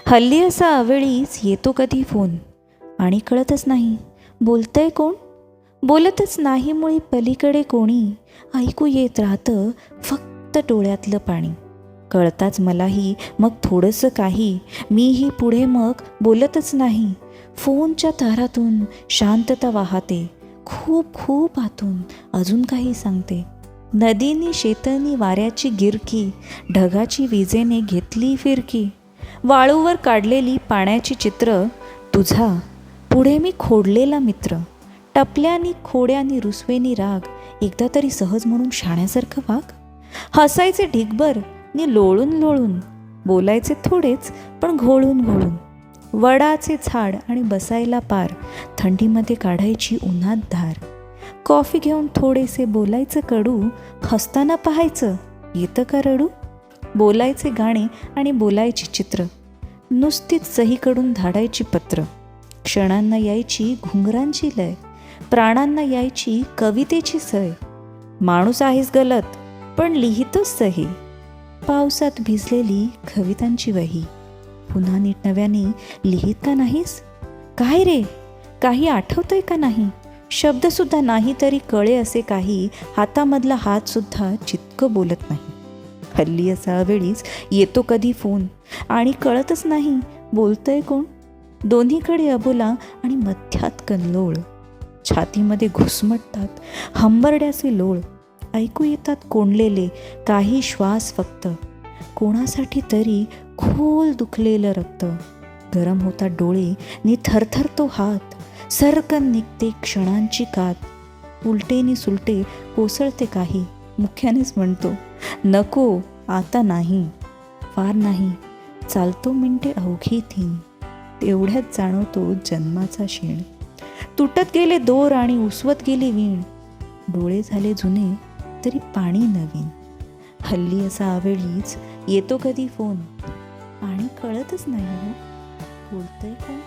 हल्ली असा अवेळीच येतो कधी फोन आणि कळतच नाही बोलतंय कोण. बोलतच नाही मुळी पलीकडे कोणी, ऐकू येत राहतं फक्त डोळ्यातलं पाणी. कळताच मलाही मग थोडंसं काही, मीही पुढे मग बोलतच नाही. फोनच्या तारातून शांतता वाहते, खूप खूप आतून अजून काही सांगते. नदीनी शेतनी वाऱ्याची गिरकी, ढगाची विजेने घेतली फिरकी. वाळूवर काढलेली पाण्याची चित्र, तुझा पुढे मी खोडलेला मित्र. टपल्यानी खोड्यानी रुसवेनी राग, एकदा तरी सहज म्हणून शाण्यासारखं वाग. हसायचे ढिगभर नि लोळून लोळून, बोलायचे थोडेच पण घोळून घोळून. वडाचे झाड आणि बसायला पार, थंडीमध्ये काढायची उन्हात धार. कॉफी घेऊन थोडेसे बोलायचं कडू, हसताना पाहायचं येतं का रडू. बोलायचे गाणे आणि बोलायची चित्र, नुसतीच सहीकडून धाडायची पत्र. क्षणांना यायची घुंगरांची लय, प्राणांना यायची कवितेची सय. माणूस आहेस गलत पण लिहितोस सही, पावसात भिजलेली कवितांची वही. पुन्हा नीट नव्याने लिहित का नाहीस. काय रे, काही आठवतंय का नाही. शब्दसुद्धा नाही तरी कळे असे काही, हातामधला हातसुद्धा चितकं बोलत नाही. हल्ली असा वेळीच येतो कधी फोन आणि कळतच नाही बोलतंय कोण. दोन्हीकडे अबोला आणि मध्यात कल्लोळ, छातीमध्ये घुसमटतात हंबरड्याचे लोळ. ऐकू येतात कोंडलेले काही श्वास फक्त, कोणासाठी तरी खोल दुखलेलं रक्त. गरम होतात डोळे नि थरथरतो हात, सरकन निघते क्षणांची कात. उलटे नि सुलटे कोसळते काही, मुख्यानेच म्हणतो नको आता नाही. फार नाही चालतो मिनटे अवघी 3, तेवढ्यात जाणवतो जन्माचा क्षीण. तुटत गेले दोर आणि उसवत गेली वीण, डोळे झाले जुने तरी पाणी नवीन. हल्ली असा अवेळीच येतो कधी फोन आणि कळतच नाही बोलतंय कोण.